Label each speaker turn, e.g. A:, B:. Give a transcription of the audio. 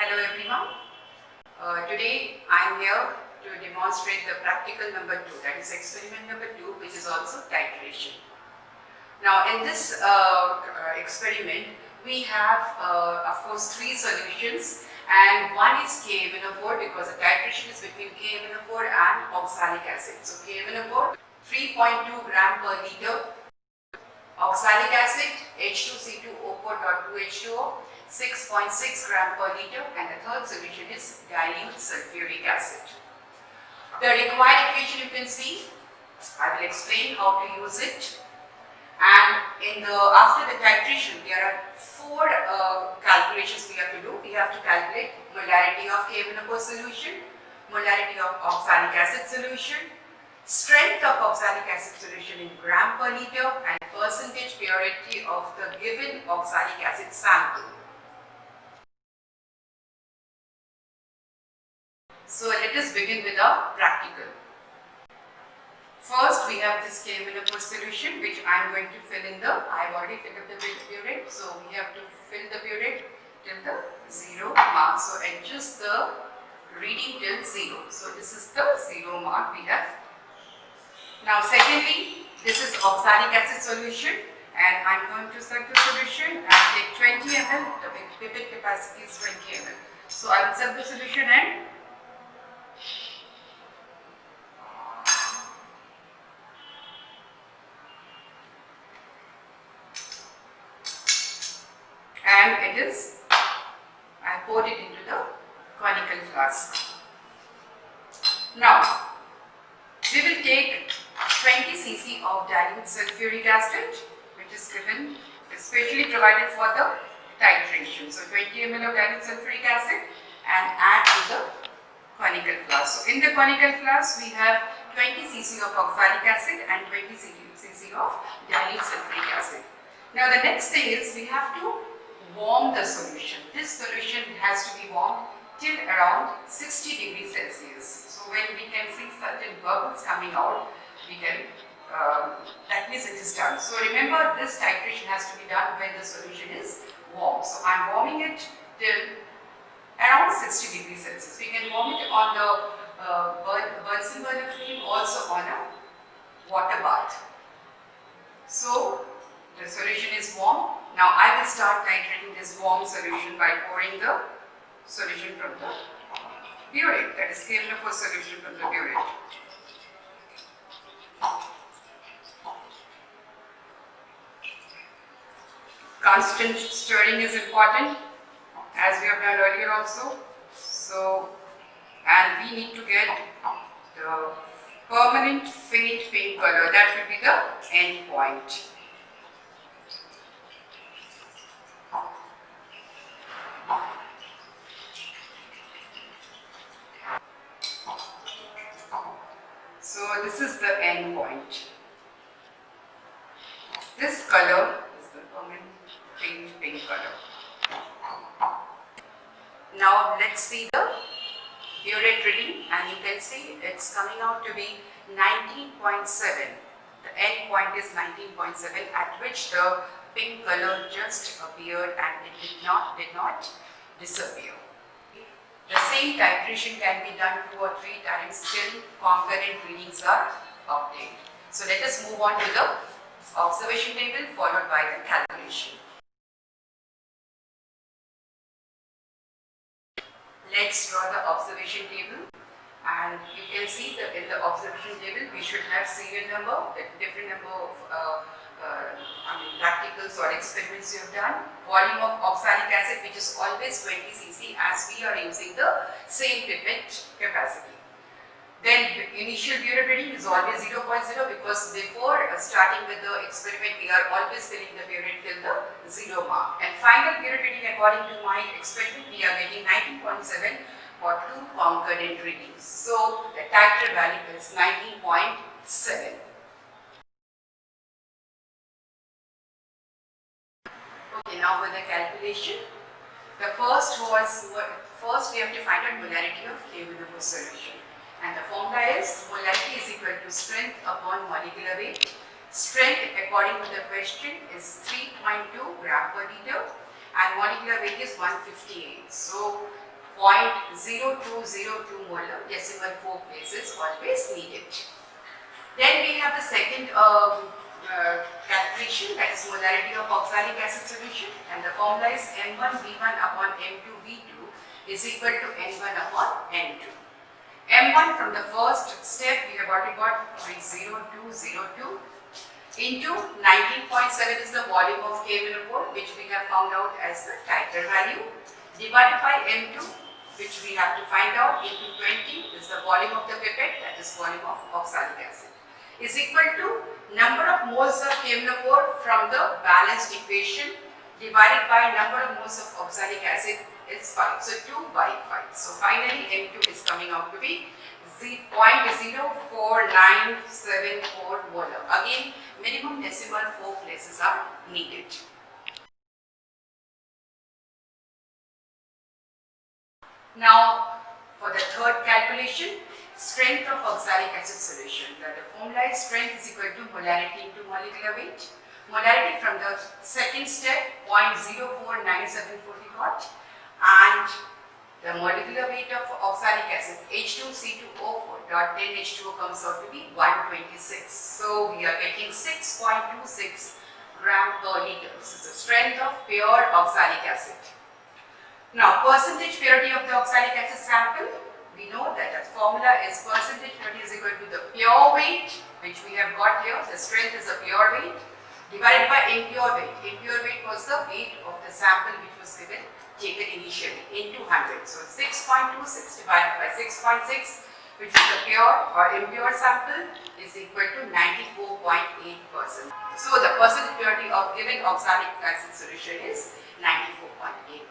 A: Hello everyone. Today I am here to demonstrate the practical number 2, that is experiment number 2, which is also titration. Now in this experiment we have of course 3 solutions, and one is KMnO4 because the titration is between KMnO4 and oxalic acid. So KMnO4 3.2 gram per liter, oxalic acid H2C2O4.2H2O 6.6 gram per liter, and the third solution is dilute sulfuric acid. The required equation you can see. I will explain how to use it. And after the titration, there are 4 calculations we have to do. We have to calculate molarity of KMnO4 solution, molarity of oxalic acid solution, strength of oxalic acid solution in gram per liter, and percentage purity of the given oxalic acid sample. So let us begin with our practical. First we have this KMnO4 solution which I am going to fill in I have already filled up the burette, so we have to fill the burette till the 0 mark. So adjust the reading till 0. So this is the 0 mark we have. Now secondly, this is oxalic acid solution, and I am going to set the solution and take 20 ml, the pipette capacity is 20 ml. So I will set the solution and it is, I poured it into the conical flask. Now we will take 20 cc of dilute sulfuric acid, which is given, especially provided for the titration. So 20 ml of dilute sulfuric acid and add to the conical flask. So in the conical flask we have 20 cc of oxalic acid and 20 cc of dilute sulfuric acid. Now the next thing is we have to warm the solution. This solution has to be warmed till around 60 degrees Celsius. So when we can see certain bubbles coming out, we can, that means it is done. So remember, this titration has to be done when the solution is warm. So I am warming it till around 60 degrees Celsius. We can warm it on the Bunsen burner flame, also on a water bath. So the solution is warm. Now I will start titrating this warm solution by pouring the solution from the burette, that is KMnO4 solution from the burette. Constant stirring is important, as we have done earlier also. So, and we need to get the permanent faint pink color, that will be the end point. So this is the end point. This color is the permanent faint pink color. Now let's see the burette reading, and you can see it's coming out to be 19.7. The end point is 19.7, at which the pink color just appeared and it did not disappear. The same titration can be done 2 or 3 times till concurrent readings are obtained. So let us move on to the observation table followed by the calculation. Let's draw the observation table, and you can see that in the observation table we should have serial number, the different number of practicals or experiments you have done, volume of oxalic acid which is always 20 cc as we are using the same pipette capacity. Then the initial burette reading is always 0.0 because before starting with the experiment we are always filling the burette till the 0 mark. And final burette reading according to my experiment we are getting 19.7 for 2 concurrent readings. So the titer value is 19.7. Okay, now for the calculation, the first we have to find out molarity of KMnO4 solution, and the formula is molarity is equal to strength upon molecular weight. Strength according to the question is 3.2 gram per liter and molecular weight is 158. So 0.0202 molar, decimal 4 places always needed. Then we have the second calculation, that is molarity of oxalic acid solution, and the formula is M1V1 upon M2V2 is equal to N1 upon N2. M1 from the first step we have already got 0.0202 into 19.7 is the volume of K-minopore, which we have found out as the titer value, divided by M2, which we have to find out, into 20 is the volume of the pipette, that is volume of oxalic acid, is equal to number of moles of K-minopore from the balanced equation divided by number of moles of oxalic acid is 5. So 2 by 5. So finally M2 is coming out to be 0.04974 molar. Again, minimum decimal 4 places are needed. Now, for the third calculation, strength of oxalic acid solution. The formula is strength is equal to molarity into molecular weight. Molarity from the second step 0.049740 got, and the molecular weight of oxalic acid H2C2O4.10H2O comes out to be 126. So we are getting 6.26 gram per liter. This is the strength of pure oxalic acid. Now, percentage purity of the oxalic acid sample. We know that the formula is percentage purity is equal to the pure weight, which we have got here. The strength is a pure weight, divided by impure weight. Impure weight was the weight of the sample which was taken initially into 100. So 6.26 divided by 6.6, which is the pure or impure sample, is equal to 94.8%. So the percentage purity of given oxalic acid solution is 94.8%.